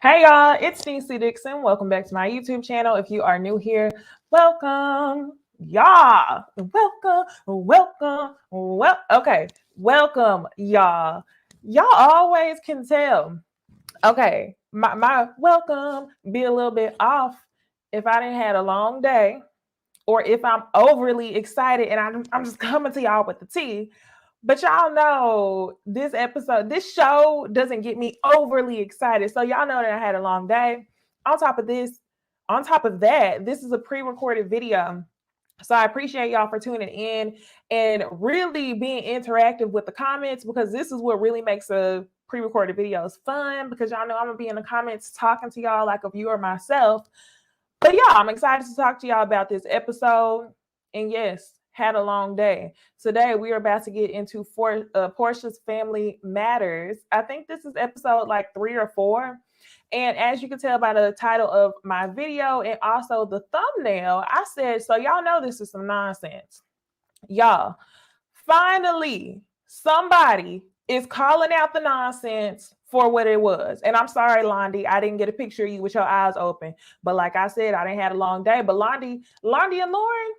Hey y'all, it's Necey Dixon. Welcome back to my YouTube channel. If you are new here, welcome. Y'all. Welcome, y'all. Y'all always can tell. Okay, my welcome be a little bit off if I didn't had a long day or if I'm overly excited and I'm just coming to y'all with the tea. But y'all know this show doesn't get me overly excited. So y'all know that I had a long day. On top of that, this is a pre-recorded video. So I appreciate y'all for tuning in and really being interactive with the comments, because this is what really makes a pre-recorded videos fun, because y'all know I'm gonna be in the comments talking to y'all like a viewer myself. But yeah, I'm excited to talk to y'all about this episode. And yes, had a long day. Today, we are about to get into Porsha's Family Matters. I think this is episode like 3 or 4. And as you can tell by the title of my video and also the thumbnail, I said, so y'all know this is some nonsense. Y'all, finally, somebody is calling out the nonsense for what it was. And I'm sorry, Londi, I didn't get a picture of you with your eyes open. But like I said, I didn't have a long day. But Londi and Lauren,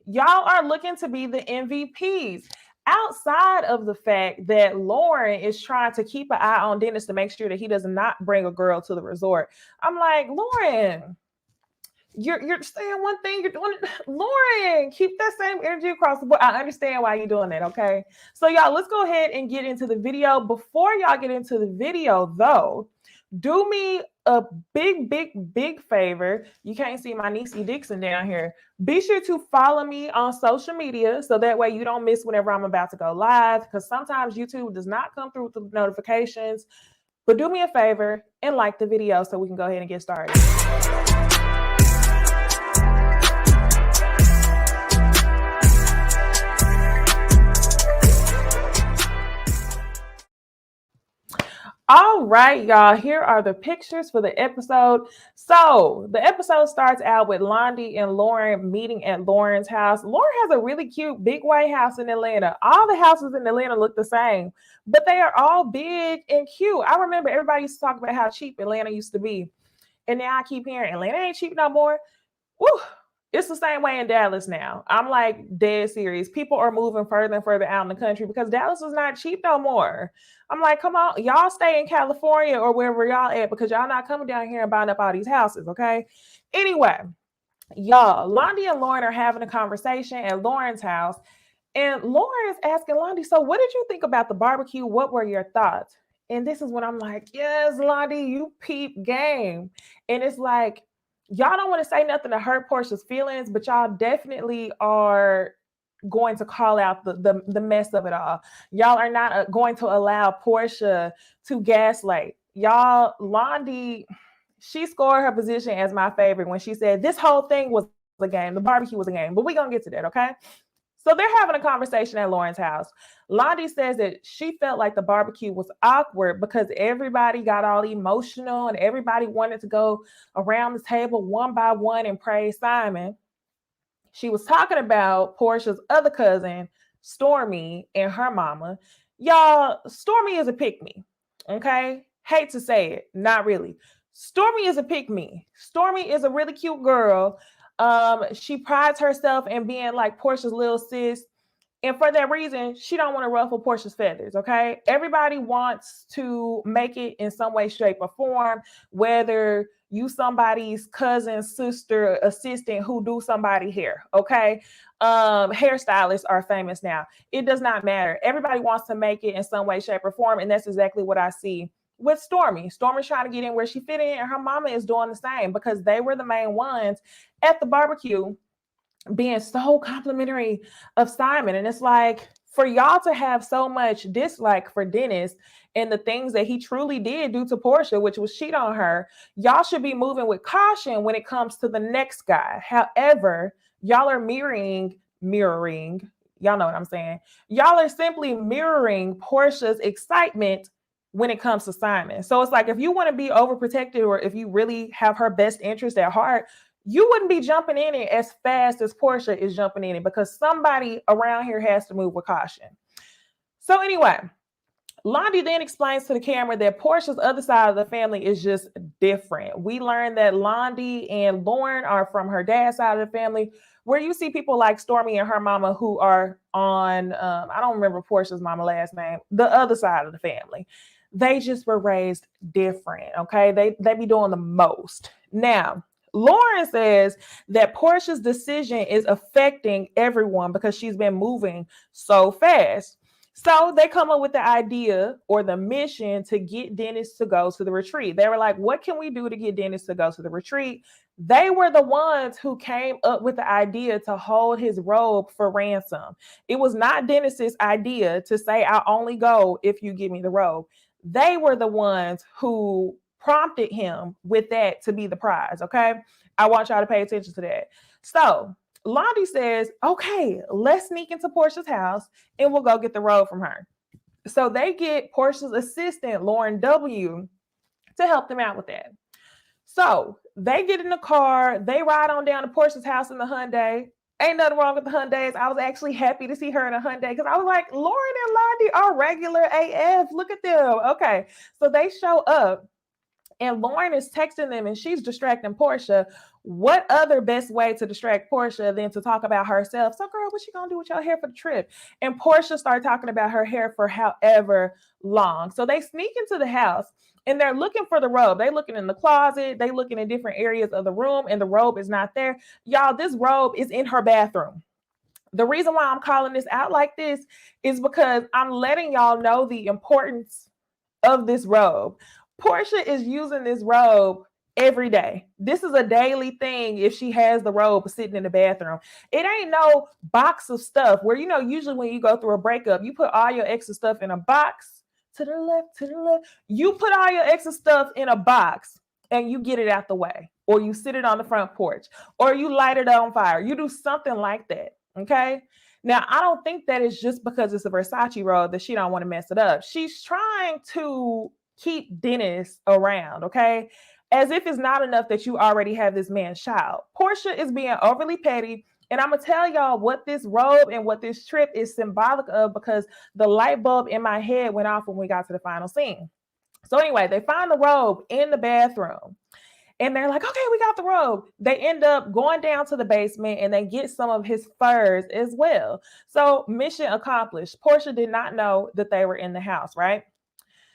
y'all are looking to be the MVPs. Outside of the fact that Lauren is trying to keep an eye on Dennis to make sure that he does not bring a girl to the resort. I'm like, Lauren, you're saying one thing, you're doing it. Lauren, keep that same energy across the board. I understand why you're doing that, okay? So y'all, let's go ahead and get into the video. Before y'all get into the video, though, do me a big favor. You can't see my Necey Dixon down here. Be sure to follow me on social media so that way you don't miss whenever I'm about to go live, because sometimes YouTube does not come through with the notifications. But do me a favor and like the video so we can go ahead and get started. All right, y'all, here are the pictures for the episode. So the episode starts out with Londi and Lauren meeting at Lauren's house. Lauren has a really cute big white house in Atlanta. All the houses in Atlanta look the same, but they are all big and cute. I remember everybody used to talk about how cheap Atlanta used to be. And now I keep hearing Atlanta ain't cheap no more. Woo. It's the same way in Dallas now. I'm like dead serious. People are moving further and further out in the country because Dallas is not cheap no more. I'm like, come on, y'all stay in California or wherever y'all at, because y'all not coming down here and buying up all these houses, okay? Anyway, y'all, Londi and Lauren are having a conversation at Lauren's house, and Lauren is asking Londi, so what did you think about the barbecue? What were your thoughts? And this is when I'm like, yes, Londi, you peep game. And it's like, y'all don't want to say nothing to hurt Porsha's feelings, but y'all definitely are going to call out the mess of it all. Y'all are not going to allow Porsha to gaslight. Y'all, Londi, she scored her position as my favorite when she said this whole thing was a game. The barbecue was a game, but we're going to get to that, okay? So they're having a conversation at Lauren's house. Londi says that she felt like the barbecue was awkward because everybody got all emotional and everybody wanted to go around the table one by one and praise Simon. She was talking about Porsha's other cousin, Stormy, and her mama. Y'all, Stormy is a pick-me, okay? Hate to say it, not really. Stormy is a pick-me. Stormy is a really cute girl. She prides herself in being like Porsha's little sis. And for that reason, she don't want to ruffle Porsha's feathers, okay? Everybody wants to make it in some way, shape, or form, whether you somebody's cousin, sister, assistant who do somebody hair, okay? Hairstylists are famous now. It does not matter. Everybody wants to make it in some way, shape, or form, and that's exactly what I see with Stormy. Stormy's trying to get in where she fit in, and her mama is doing the same because they were the main ones at the barbecue being so complimentary of Simon. And it's like, for y'all to have so much dislike for Dennis and the things that he truly did do to Porsha, which was cheat on her, y'all should be moving with caution when it comes to the next guy. However, y'all are mirroring, y'all know what I'm saying. Y'all are simply mirroring Porsha's excitement when it comes to Simon. So it's like, if you want to be overprotected or if you really have her best interest at heart, you wouldn't be jumping in it as fast as Porsha is jumping in it, because somebody around here has to move with caution. So anyway, Londi then explains to the camera that Porsha's other side of the family is just different. We learned that Londi and Lauren are from her dad's side of the family, where you see people like Stormy and her mama who are on, I don't remember Porsha's mama last name, the other side of the family. They just were raised different, okay? They be doing the most. Now, Lauren says that Porsha's decision is affecting everyone because she's been moving so fast. So they come up with the idea or the mission to get Dennis to go to the retreat. They were like, what can we do to get Dennis to go to the retreat? They were the ones who came up with the idea to hold his robe for ransom. It was not Dennis's idea to say, I'll only go if you give me the robe. They were the ones who prompted him with that to be the prize. Okay. I want y'all to pay attention to that. So Londi says, okay, let's sneak into Porsha's house and we'll go get the robe from her. So they get Porsha's assistant, Lauren W., to help them out with that. So they get in the car, they ride on down to Porsha's house in the Hyundai. Ain't nothing wrong with the Hyundais. I was actually happy to see her in a Hyundai because I was like, Lauren and Londi are regular AF. Look at them. Okay. So they show up and Lauren is texting them and she's distracting Porsha. What other best way to distract Porsha than to talk about herself? So, girl, what's she gonna do with your hair for the trip? And Porsha started talking about her hair for however long. So they sneak into the house and they're looking for the robe. They're looking in the closet. They looking in different areas of the room and the robe is not there. Y'all, this robe is in her bathroom. The reason why I'm calling this out like this is because I'm letting y'all know the importance of this robe. Porsha is using this robe every day. This is a daily thing if she has the robe sitting in the bathroom. It ain't no box of stuff where, you know, usually when you go through a breakup, you put all your extra stuff in a box to the left, to the left. You put all your extra stuff in a box and you get it out the way, or you sit it on the front porch, or you light it on fire. You do something like that, okay? Now, I don't think that it's just because it's a Versace robe that she don't want to mess it up. She's trying to keep Dennis around, okay? As if it's not enough that you already have this man's child. Porsha is being overly petty, and I'm going to tell y'all what this robe and what this trip is symbolic of because the light bulb in my head went off when we got to the final scene. So anyway, they find the robe in the bathroom. And they're like, okay, we got the robe. They end up going down to the basement and they get some of his furs as well. So mission accomplished. Porsha did not know that they were in the house, right?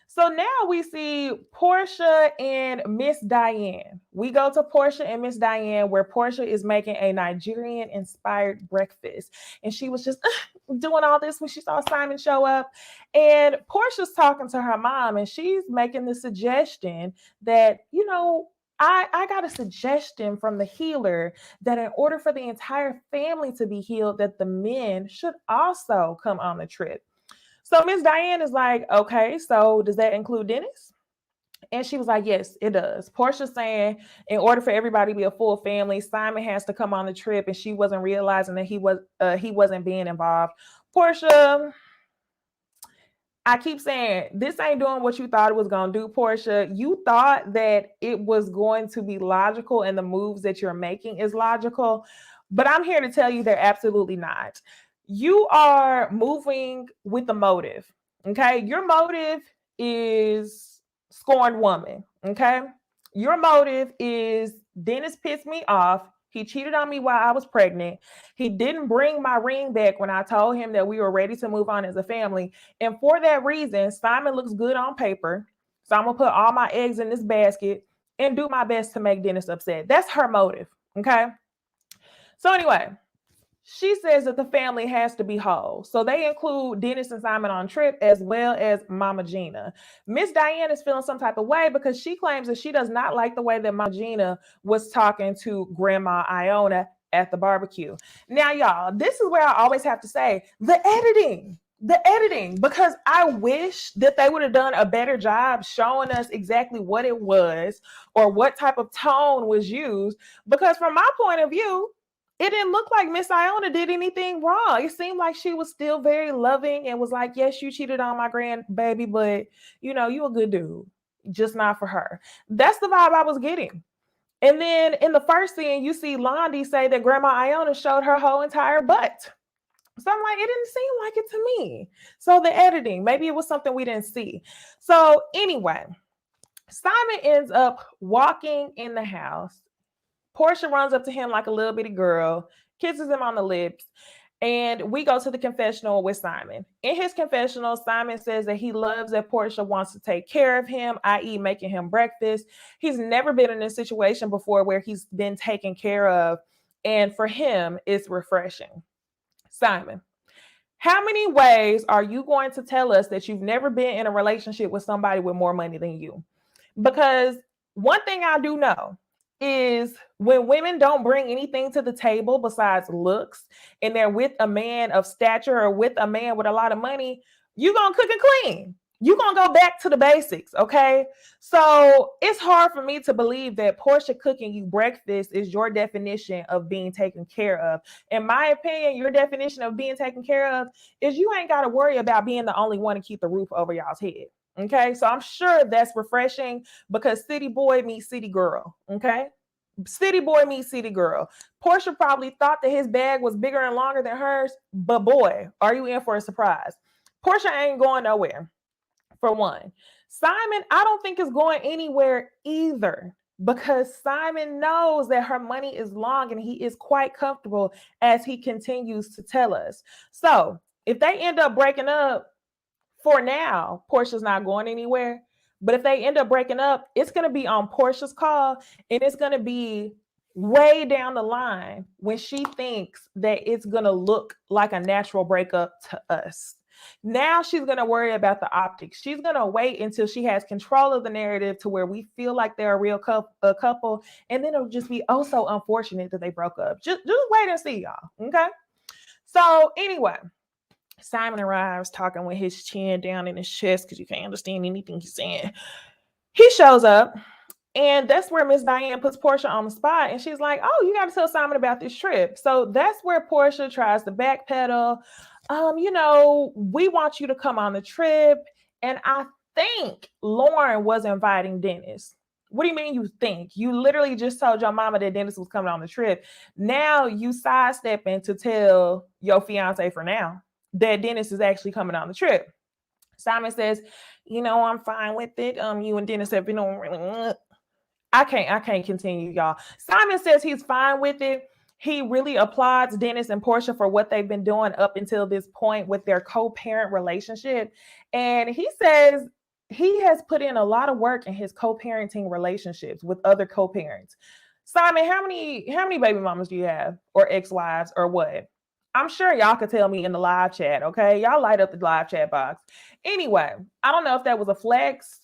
So now we see Porsha and Miss Diane. We go to Porsha and Miss Diane where Porsha is making a Nigerian-inspired breakfast. And she was just doing all this when she saw Simon show up. And Porsha's talking to her mom and she's making the suggestion that, you know, I got a suggestion from the healer that in order for the entire family to be healed, that the men should also come on the trip. So Miss Diane is like, okay, so does that include Dennis? And she was like, yes, it does. Porsha's saying in order for everybody to be a full family, Simon has to come on the trip, and she wasn't realizing that he wasn't being involved. Porsha, I keep saying this ain't doing what you thought it was going to do, Porsha. You thought that it was going to be logical and the moves that you're making is logical, but I'm here to tell you they're absolutely not. You are moving with a motive, okay? Your motive is scorned woman, okay? Your motive is Dennis pissed me off. He cheated on me while I was pregnant. He didn't bring my ring back when I told him that we were ready to move on as a family. And for that reason, Simon looks good on paper. So I'm going to put all my eggs in this basket and do my best to make Dennis upset. That's her motive, okay? So anyway, she says that the family has to be whole. So they include Dennis and Simon on trip as well as Mama Gina. Miss Diane is feeling some type of way because she claims that she does not like the way that Mama Gina was talking to Grandma Iona at the barbecue. Now, y'all, this is where I always have to say the editing, because I wish that they would have done a better job showing us exactly what it was or what type of tone was used. Because from my point of view, it didn't look like Miss Iona did anything wrong. It seemed like she was still very loving and was like, yes, you cheated on my grandbaby, but you know, you a good dude, just not for her. That's the vibe I was getting. And then in the first scene, you see Londi say that Grandma Iona showed her whole entire butt. So I'm like, it didn't seem like it to me. So the editing, maybe it was something we didn't see. So anyway, Simon ends up walking in the house. Porsha runs up to him like a little bitty girl, kisses him on the lips, and we go to the confessional with Simon. In his confessional, Simon says that he loves that Porsha wants to take care of him, i.e., making him breakfast. He's never been in a situation before where he's been taken care of, and for him, it's refreshing. Simon, how many ways are you going to tell us that you've never been in a relationship with somebody with more money than you? Because one thing I do know is when women don't bring anything to the table besides looks and they're with a man of stature or with a man with a lot of money, you're going to cook and clean. You're going to go back to the basics, okay? So it's hard for me to believe that Porsha cooking you breakfast is your definition of being taken care of. In my opinion, your definition of being taken care of is you ain't got to worry about being the only one to keep the roof over y'all's head. Okay, so I'm sure that's refreshing because city boy meets city girl. Okay, city boy meets city girl. Porsha probably thought that his bag was bigger and longer than hers, but boy, are you in for a surprise? Porsha ain't going nowhere, for one. Simon, I don't think is going anywhere either because Simon knows that her money is long and he is quite comfortable as he continues to tell us. So if they end up breaking up, for now, Porsha's not going anywhere. But if they end up breaking up, it's going to be on Porsha's call, and it's going to be way down the line when she thinks that it's going to look like a natural breakup to us. Now she's going to worry about the optics. She's going to wait until she has control of the narrative to where we feel like they're a real couple, and then it'll just be oh so unfortunate that they broke up. Just wait and see, y'all. Okay. So anyway, Simon arrives talking with his chin down in his chest because you can't understand anything he's saying. He shows up, and that's where Miss Diane puts Porsha on the spot, and she's like, "Oh, you got to tell Simon about this trip." So that's where Porsha tries to backpedal. We want you to come on the trip, and I think Lauren was inviting Dennis. What do you mean you think? You literally just told your mama that Dennis was coming on the trip. Now you sidestepping to tell your fiance for now that Dennis is actually coming on the trip. Simon says, I'm fine with it. You and Dennis have been on really. I can't continue, y'all. Simon says he's fine with it. He really applauds Dennis and Porsha for what they've been doing up until this point with their co-parent relationship. And he says he has put in a lot of work in his co-parenting relationships with other co-parents. Simon, how many baby mamas do you have, or ex-wives, or what? I'm sure y'all could tell me in the live chat, okay? Y'all light up the live chat box. Anyway, I don't know if that was a flex,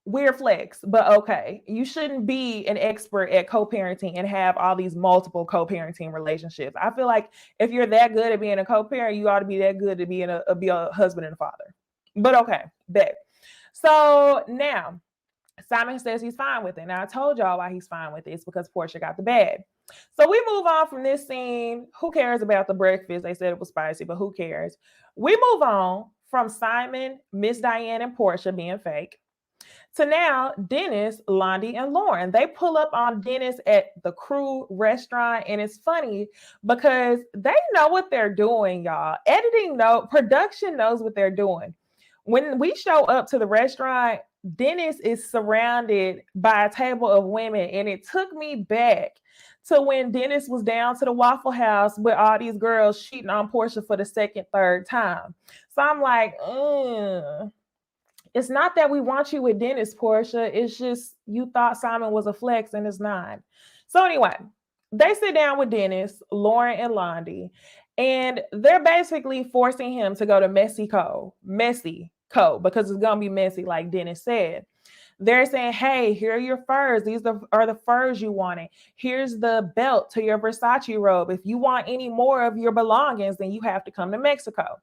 weird flex, but okay. You shouldn't be an expert at co-parenting and have all these multiple co-parenting relationships. I feel like if you're that good at being a co-parent, you ought to be that good to be a husband and a father. But okay, bet. So now, Simon says he's fine with it. Now, I told y'all why he's fine with it. It's because Porsha got the bag. So we move on from this scene. Who cares about the breakfast? They said it was spicy, but who cares? We move on from Simon, Miss Diane, and Porsha being fake to now Dennis, Londi, and Lauren. They pull up on Dennis at the Crew restaurant, and it's funny because they know what they're doing, y'all. Production knows what they're doing. When we show up to the restaurant, Dennis is surrounded by a table of women, and it took me back to when Dennis was down to the Waffle House with all these girls cheating on Porsha for the second, third time. So I'm like, it's not that we want you with Dennis, Porsha. It's just you thought Simon was a flex, and it's not. So anyway, they sit down with Dennis, Lauren, and Londi, and they're basically forcing him to go to Messy Co, because it's going to be messy, like Dennis said. They're saying, hey, here are your furs. These are the furs you wanted. Here's the belt to your Versace robe. If you want any more of your belongings, then you have to come to Mexico.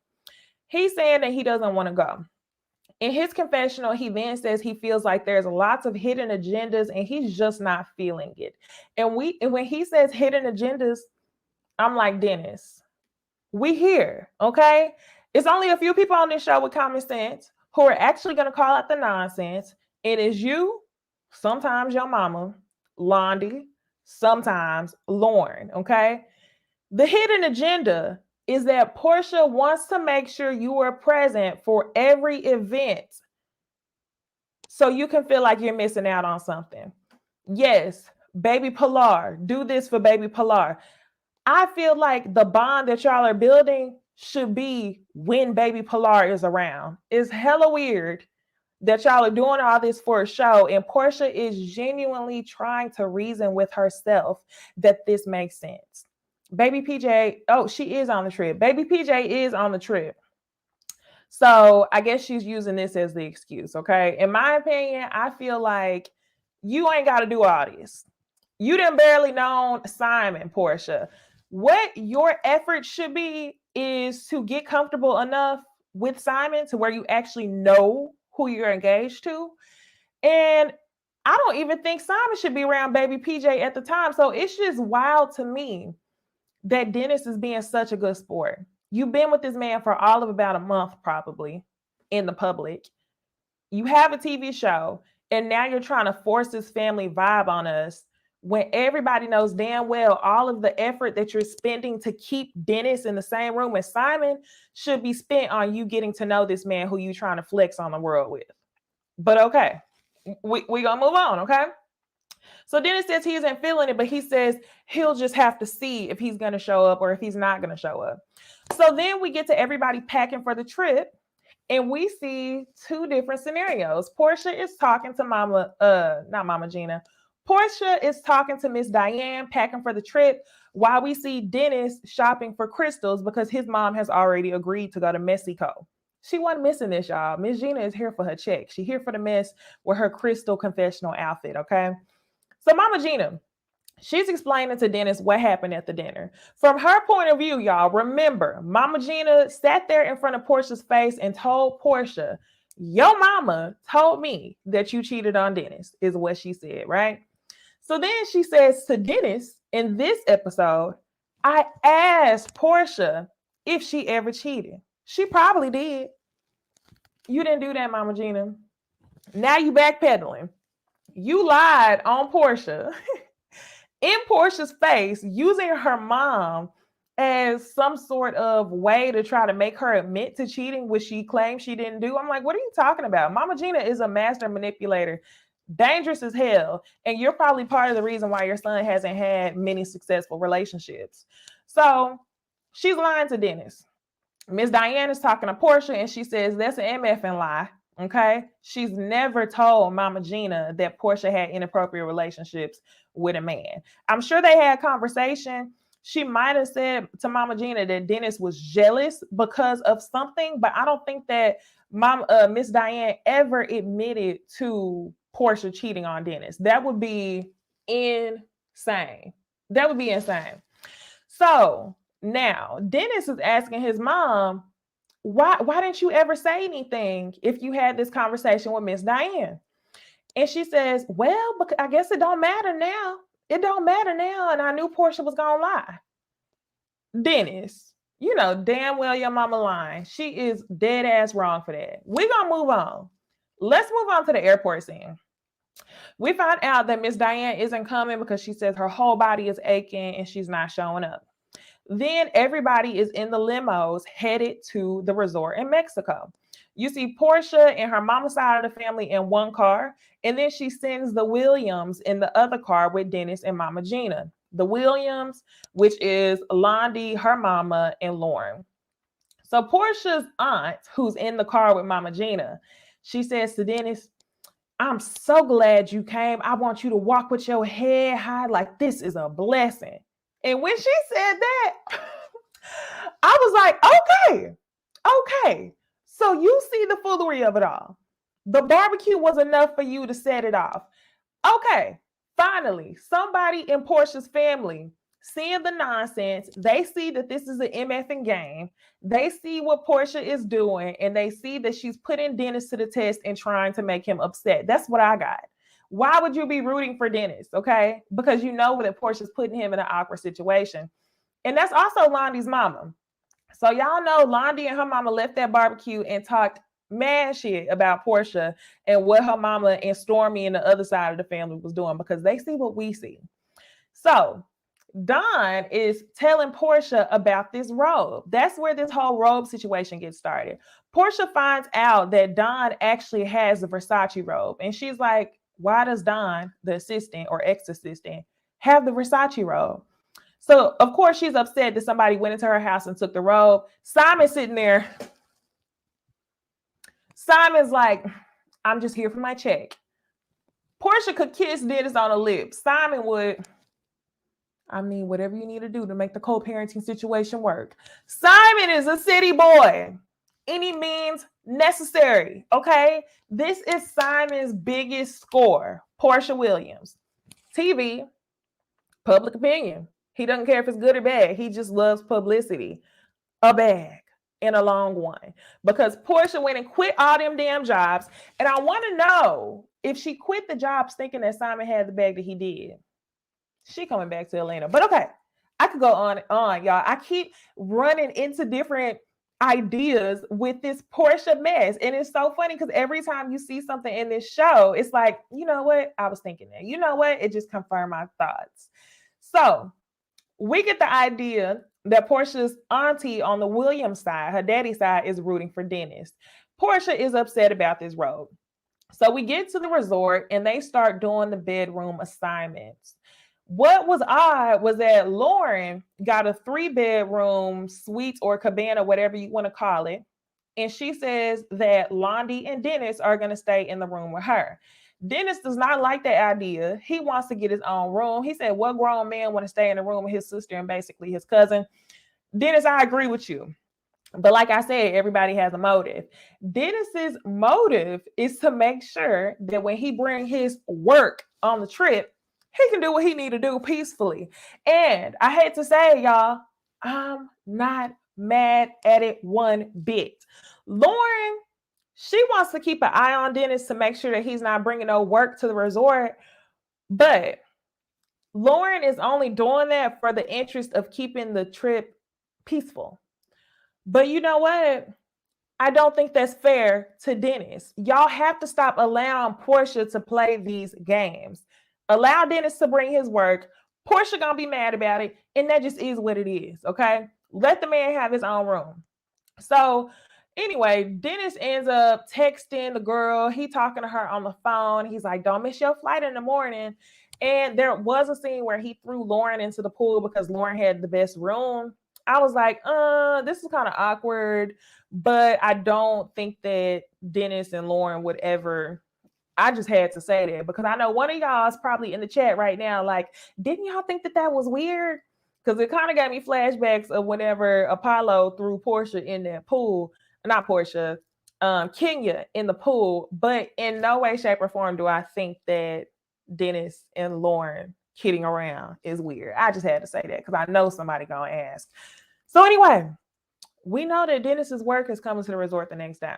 He's saying that he doesn't want to go. In his confessional, he then says he feels like there's lots of hidden agendas and he's just not feeling it. And when he says hidden agendas, I'm like, Dennis, we here, okay? It's only a few people on this show with common sense who are actually going to call out the nonsense. It is you, sometimes your mama, Londi, sometimes Lauren, okay? The hidden agenda is that Porsha wants to make sure you are present for every event so you can feel like you're missing out on something. Yes, baby Pilar, do this for baby Pilar. I feel like the bond that y'all are building should be when baby Pilar is around. It's hella weird that y'all are doing all this for a show, and Porsha is genuinely trying to reason with herself that this makes sense. Baby PJ, oh, she is on the trip. Baby PJ is on the trip. So I guess she's using this as the excuse, okay? In my opinion, I feel like you ain't got to do all this. You done barely known Simon, Porsha. What your effort should be is to get comfortable enough with Simon to where you actually know who you're engaged to. And I don't even think Simon should be around baby PJ at the time. So it's just wild to me that Dennis is being such a good sport. You've been with this man for all of about a month, probably in the public. You have a TV show, and now you're trying to force this family vibe on us when everybody knows damn well all of the effort that you're spending to keep Dennis in the same room as Simon should be spent on you getting to know this man who you're trying to flex on the world with. But okay, we gonna move on, okay? So Dennis says he isn't feeling it, but he says he'll just have to see if he's gonna show up or if he's not gonna show up. So then we get to everybody packing for the trip, and we see two different scenarios. Porsha is talking to not Mama Gina. Porsha is talking to Miss Diane, packing for the trip, while we see Dennis shopping for crystals because his mom has already agreed to go to Mexico. She wasn't missing this, y'all. Miss Gina is here for her check. She's here for the mess with her crystal confessional outfit, okay? So Mama Gina, she's explaining to Dennis what happened at the dinner. From her point of view, y'all, remember, Mama Gina sat there in front of Porsha's face and told Porsha, your mama told me that you cheated on Dennis, is what she said, right? So then she says to Dennis in this episode, I asked Porsha if she ever cheated. She probably did. You didn't do that, Mama Gina. Now you backpedaling. You lied on Porsha in Porsha's face using her mom as some sort of way to try to make her admit to cheating, which she claims she didn't do. I'm like, what are you talking about? Mama Gina is a master manipulator, dangerous as hell. And you're probably part of the reason why your son hasn't had many successful relationships. So she's lying to Dennis. Miss Diane is talking to Porsha and she says, that's an MFing lie. Okay. She's never told Mama Gina that Porsha had inappropriate relationships with a man. I'm sure they had a conversation. She might have said to Mama Gina that Dennis was jealous because of something, but I don't think that Miss Diane ever admitted to Porsha cheating on Dennis. That would be insane. That would be insane. So now Dennis is asking his mom, why didn't you ever say anything if you had this conversation with Miss Diane? And she says, well, I guess it don't matter now. It don't matter now. And I knew Porsha was going to lie. Dennis, you know damn well your mama lying. She is dead ass wrong for that. We're going to move on. Let's move on to the airport scene. We find out that Miss Diane isn't coming because she says her whole body is aching and she's not showing up. Then everybody is in the limos headed to the resort in Mexico. You see Porsha and her mama's side of the family in one car, and then she sends the Williams in the other car with Dennis and Mama Gina. The Williams, which is Londi, her mama, and Lauren. So Porsha's aunt, who's in the car with Mama Gina, she says to Dennis, I'm so glad you came. I want you to walk with your head high like this is a blessing. And when she said that, I was like, okay. So you see the foolery of it all. The barbecue was enough for you to set it off. Okay, finally, somebody in Porsha's family seeing the nonsense. They see that this is an MFing game. They see what Porsha is doing, and they see that she's putting Dennis to the test and trying to make him upset. That's what I got. Why would you be rooting for Dennis? Okay, because you know that Porsha's putting him in an awkward situation. And that's also Londi's mama. So y'all know Londi and her mama left that barbecue and talked mad shit about Porsha and what her mama and Stormy and the other side of the family was doing because they see what we see. So Don is telling Porsha about this robe. That's where this whole robe situation gets started. Porsha finds out that Don actually has a Versace robe. And she's like, why does Don, the assistant or ex-assistant, have the Versace robe? So, of course, she's upset that somebody went into her house and took the robe. Simon's sitting there. Simon's like, I'm just here for my check. Porsha could kiss Dennis on the lips. Simon would, I mean, whatever you need to do to make the co-parenting situation work. Simon is a city boy. Any means necessary, okay? This is Simon's biggest score. Porsha Williams. TV, public opinion. He doesn't care if it's good or bad. He just loves publicity. A bag and a long one. Because Porsha went and quit all them damn jobs. And I want to know if she quit the jobs thinking that Simon had the bag that he did. She coming back to Atlanta. But okay, I could go on and on, y'all. I keep running into different ideas with this Porsha mess. And it's so funny because every time you see something in this show, it's like, you know what? I was thinking that. You know what? It just confirmed my thoughts. So we get the idea that Porsha's auntie on the Williams side, her daddy's side, is rooting for Dennis. Porsha is upset about this robe. So we get to the resort and they start doing the bedroom assignments. What was odd was that Lauren got a 3-bedroom suite or cabana, whatever you want to call it. And she says that Londi and Dennis are going to stay in the room with her. Dennis does not like that idea. He wants to get his own room. He said, what grown man want to stay in the room with his sister and basically his cousin? Dennis, I agree with you. But like I said, everybody has a motive. Dennis's motive is to make sure that when he brings his work on the trip, he can do what he need to do peacefully. And I hate to say, y'all, I'm not mad at it one bit. Lauren, she wants to keep an eye on Dennis to make sure that he's not bringing no work to the resort. But Lauren is only doing that for the interest of keeping the trip peaceful. But you know what? I don't think that's fair to Dennis. Y'all have to stop allowing Porsha to play these games. Allow Dennis to bring his work. Porsha gonna be mad about it, and that just is what it is, okay? Let the man have his own room. So anyway, Dennis ends up texting the girl. He talking to her on the phone. He's like, don't miss your flight in the morning. And there was a scene where he threw Lauren into the pool because Lauren had the best room. I was like, this is kind of awkward, but I don't think that Dennis and Lauren would ever. I just had to say that because I know one of y'all is probably in the chat right now. Like, didn't y'all think that that was weird? Because it kind of got me flashbacks of whenever Apollo threw Porsha in that pool. Not Porsha, Kenya in the pool. But in no way, shape, or form do I think that Dennis and Lauren kidding around is weird. I just had to say that because I know somebody gonna ask. So anyway, we know that Dennis's work is coming to the resort the next day.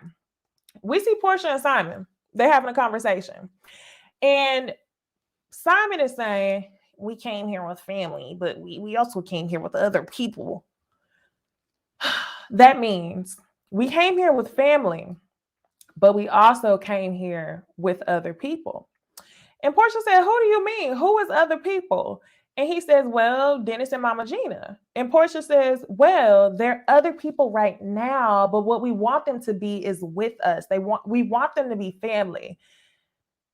We see Porsha and Simon. They're having a conversation. And Simon is saying, we came here with family, but we also came here with other people. That means we came here with family, but we also came here with other people. And Porsha said, who do you mean? Who is other people? And he says, well, Dennis and Mama Gina. And Porsha says, well, they're other people right now, but what we want them to be is with us. We want them to be family.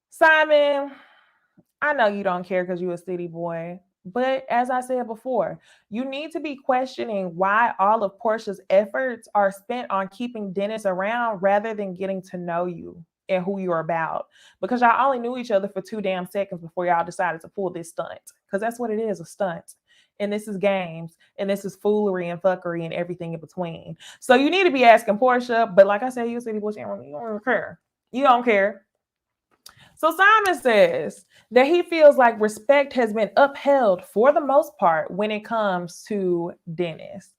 Simon, I know you don't care because you're a city boy, but as I said before, you need to be questioning why all of Porsha's efforts are spent on keeping Dennis around rather than getting to know you and who you're about, because y'all only knew each other for 2 damn seconds before y'all decided to pull this stunt, because that's what it is, a stunt. And this is games, and this is foolery and fuckery and everything in between. So you need to be asking Porsha, but like I said, you city boy, you don't care. You don't care. So Simon says that he feels like respect has been upheld for the most part when it comes to Dennis.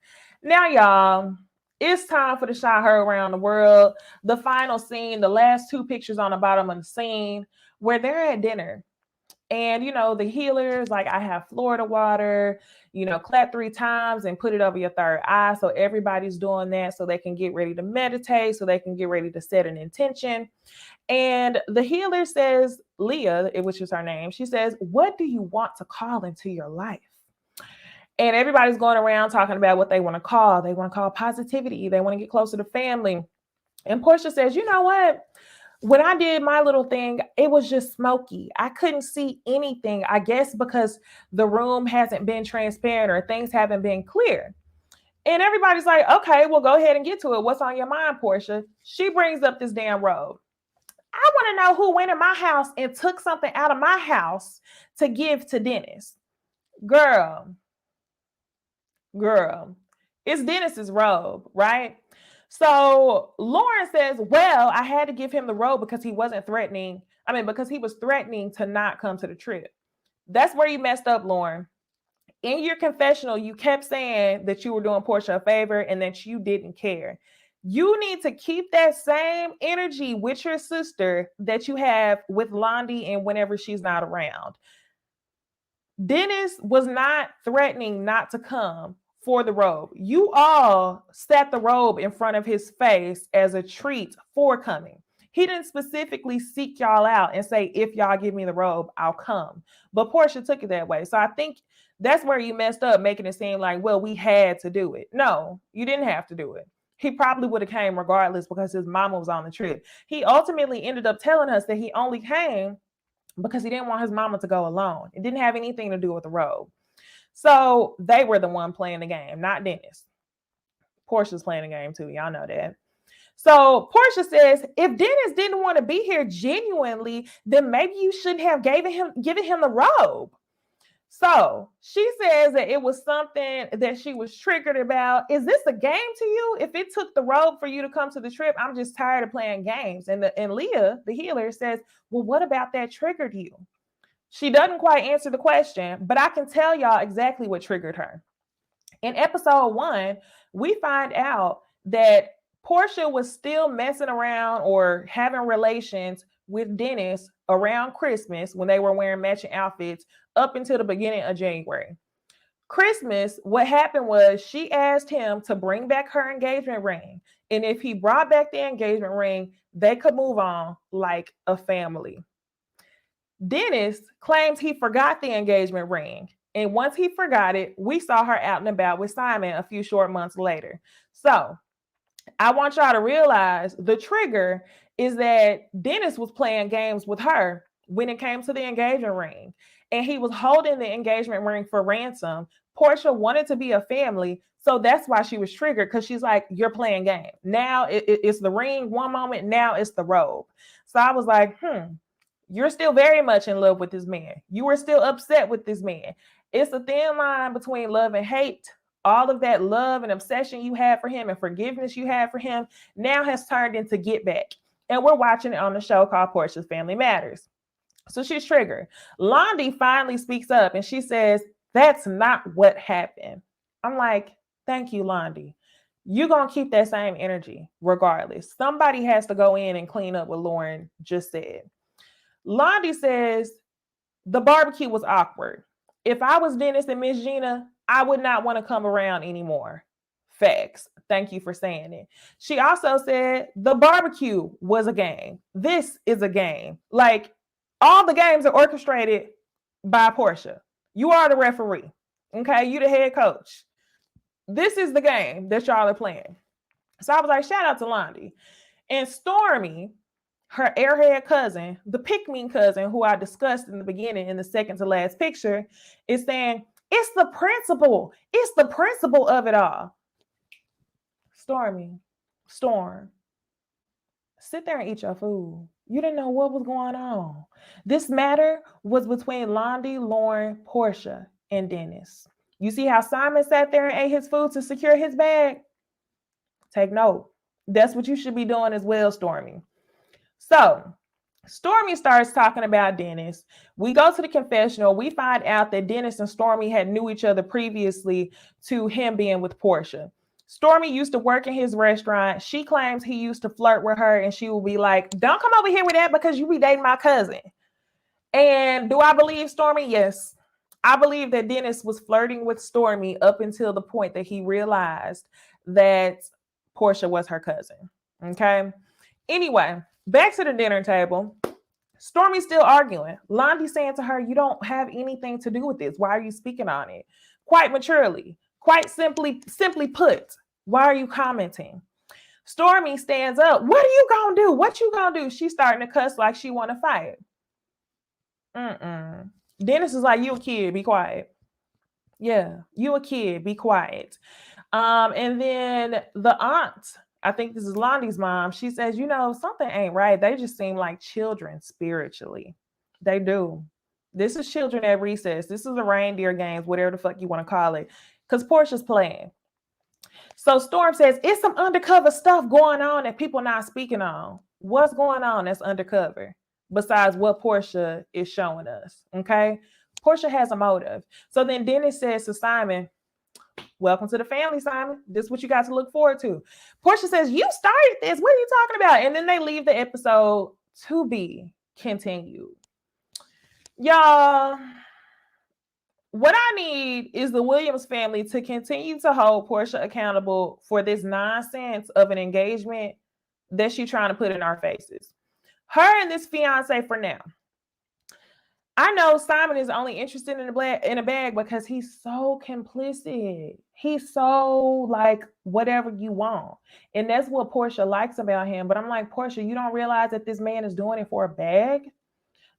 Now, y'all, it's time for the shot heard around the world. The final scene, the last 2 pictures on the bottom of the scene where they're at dinner. And, you know, the healers, like, I have Florida water, you know, clap 3 times and put it over your third eye. So everybody's doing that so they can get ready to meditate, so they can get ready to set an intention. And the healer says, Leah, which is her name, she says, what do you want to call into your life? And everybody's going around talking about what they want to call. They want to call positivity. They want to get closer to family. And Porsha says, you know what? When I did my little thing, it was just smoky. I couldn't see anything, I guess, because the room hasn't been transparent or things haven't been clear. And everybody's like, okay, well, go ahead and get to it. What's on your mind, Porsha? She brings up this damn robe. I want to know who went in my house and took something out of my house to give to Dennis. Girl, it's Dennis's robe, right? So Lauren says, well, I had to give him the robe because he wasn't threatening. Because he was threatening to not come to the trip. That's where you messed up, Lauren. In your confessional, you kept saying that you were doing Porsha a favor and that you didn't care. You need to keep that same energy with your sister that you have with Londi and whenever she's not around. Dennis was not threatening not to come for the robe. You all set the robe in front of his face as a treat for coming. He didn't specifically seek y'all out and say, if y'all give me the robe, I'll come. But Porsha took it that way. So I think that's where you messed up, making it seem like, well, we had to do it. No, you didn't have to do it. He probably would have came regardless because his mama was on the trip. He ultimately ended up telling us that he only came because he didn't want his mama to go alone. It didn't have anything to do with the robe. So they were the one playing the game, not Dennis. Porsha's playing the game too. Y'all know that. So Porsha says, if Dennis didn't want to be here genuinely, then maybe you shouldn't have given him the robe. So she says that it was something that she was triggered about. Is this a game to you? If it took the robe for you to come to the trip, I'm just tired of playing games. And Leah, the healer, says, well, what about that triggered you? She doesn't quite answer the question, but I can tell y'all exactly what triggered her. In episode 1, we find out that Porsha was still messing around or having relations with Dennis around Christmas when they were wearing matching outfits up until the beginning of January. Christmas, what happened was she asked him to bring back her engagement ring. And if he brought back the engagement ring, they could move on like a family. Dennis claims he forgot the engagement ring. And once he forgot it, we saw her out and about with Simon a few short months later. So I want y'all to realize the trigger is that Dennis was playing games with her when it came to the engagement ring. And he was holding the engagement ring for ransom. Porsha wanted to be a family. So that's why she was triggered, because she's like, you're playing game. Now it's the ring one moment. Now it's the robe. So I was like, you're still very much in love with this man. You were still upset with this man. It's a thin line between love and hate. All of that love and obsession you had for him and forgiveness you had for him now has turned into get back. And we're watching it on the show called Porsha's Family Matters. So she's triggered. Londi finally speaks up and she says, that's not what happened. I'm like, thank you, Londi. You're going to keep that same energy regardless. Somebody has to go in and clean up what Lauren just said. Londi says, the barbecue was awkward. If I was Dennis and Miss Gina, I would not want to come around anymore. Facts. Thank you for saying it. She also said the barbecue was a game. This is a game. Like, all the games are orchestrated by Porsha. You are the referee. Okay, you the head coach. This is the game that y'all are playing. So I was like, shout out to Londi. And Stormy, her airhead cousin, the pick-me cousin who I discussed in the beginning in the second to last picture, is saying, it's the principle. It's the principle of it all. Storm, sit there and eat your food. You didn't know what was going on. This matter was between Londi, Lauren, Porsha, and Dennis. You see how Simon sat there and ate his food to secure his bag? Take note. That's what you should be doing as well, Stormy. So Stormy starts talking about Dennis. We go to the confessional. We find out that Dennis and Stormy had knew each other previously to him being with Porsha. Stormy used to work in his restaurant. She claims he used to flirt with her and she will be like, don't come over here with that because you be dating my cousin. And do I believe Stormy? Yes. I believe that Dennis was flirting with Stormy up until the point that he realized that Porsha was her cousin. Okay. Anyway, back to the dinner table. Stormy's still arguing. Londi saying to her, you don't have anything to do with this. Why are you speaking on it? Quite maturely, quite simply put, why are you commenting? Stormy stands up. What are you gonna do? What you gonna do? She's starting to cuss like she want to fight. Dennis is like, you a kid, be quiet. Yeah, you a kid, be quiet. And then the aunt, I think this is Londi's mom, she says, you know, something ain't right. They just seem like children spiritually. They do. This is children at recess. This is the reindeer games, whatever the fuck you want to call it. Because Porsha's playing. So Storm says, it's some undercover stuff going on that people not speaking on. What's going on that's undercover besides what Porsha is showing us? Okay. Porsha has a motive. So then Dennis says to Simon, welcome to the family, Simon. This is what you got to look forward to. Porsha says, you started this. What are you talking about? And then they leave the episode to be continued. Y'all, what I need is the Williams family to continue to hold Porsha accountable for this nonsense of an engagement that she's trying to put in our faces. Her and this fiance for now. I know Simon is only interested in a bag because he's so complicit. He's so like whatever you want. And that's what Porsha likes about him. But I'm like, Porsha, you don't realize that this man is doing it for a bag?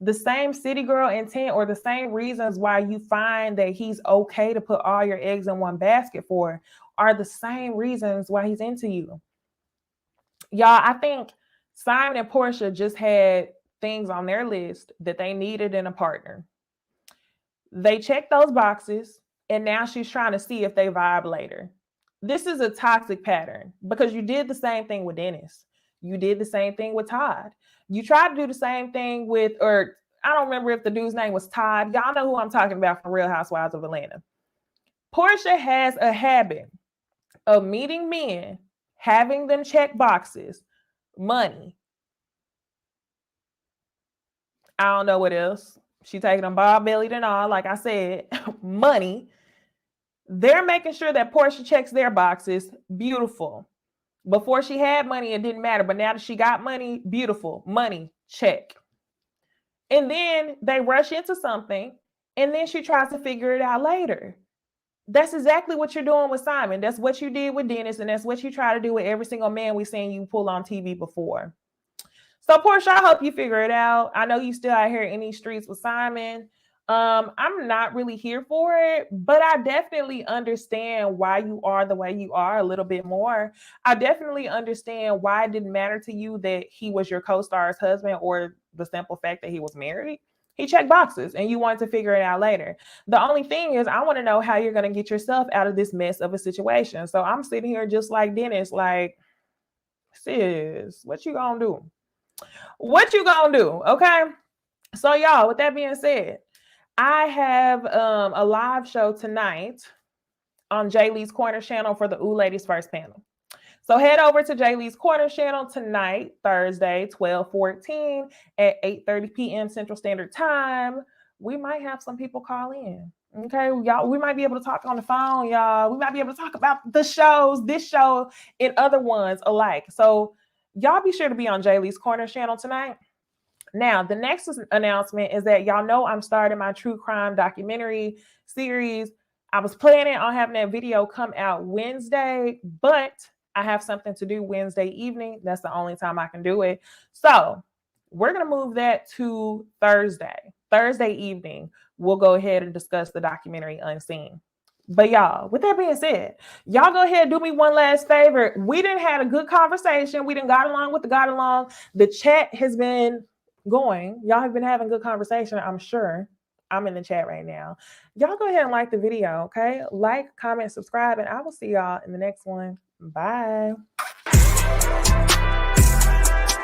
The same city girl intent or the same reasons why you find that he's okay to put all your eggs in one basket for are the same reasons why he's into you. Y'all, I think Simon and Porsha just had things on their list that they needed in a partner. They checked those boxes, and now she's trying to see if they vibe later. This is a toxic pattern because you did the same thing with Dennis. You did the same thing with Todd. You tried to do the same thing with, or I don't remember if the dude's name was Todd. Y'all know who I'm talking about from Real Housewives of Atlanta. Porsha has a habit of meeting men, having them check boxes, money. I don't know what else. She taking them bob-bellied and all, like I said, money. They're making sure that Porsha checks their boxes. Beautiful. Before she had money, it didn't matter. But now that she got money, beautiful. Money, check. And then they rush into something, and then she tries to figure it out later. That's exactly what you're doing with Simon. That's what you did with Dennis, and that's what you try to do with every single man we've seen you pull on TV before. So, Porsha, I hope you figure it out. I know you still out here in these streets with Simon. I'm not really here for it, but I definitely understand why you are the way you are a little bit more. I definitely understand why it didn't matter to you that he was your co-star's husband or the simple fact that he was married. He checked boxes and you wanted to figure it out later. The only thing is I want to know how you're going to get yourself out of this mess of a situation. So I'm sitting here just like Dennis, like, sis, what you going to do? What you going to do? Okay. So y'all, with that being said, I have a live show tonight on Jay Lee's Corner channel for the Ooh Ladies First panel. So head over to Jay Lee's Corner channel tonight, Thursday, 12/14 at 8:30 p.m. Central Standard Time. We might have some people call in. Okay, y'all, we might be able to talk on the phone, y'all. We might be able to talk about the shows, this show, and other ones alike. So y'all be sure to be on Jay Lee's Corner channel tonight. Now, the next announcement is that y'all know I'm starting my true crime documentary series. I was planning on having that video come out Wednesday, but I have something to do Wednesday evening. That's the only time I can do it. So we're going to move that to Thursday. Thursday evening, we'll go ahead and discuss the documentary Unseen. But y'all, with that being said, y'all go ahead and do me one last favor. We didn't have a good conversation. We didn't got along with the got along. The chat has been going. Y'all have been having good conversation, I'm sure. I'm in the chat right now. Y'all go ahead and like the video, okay? Like, comment, subscribe, and I will see y'all in the next one. Bye.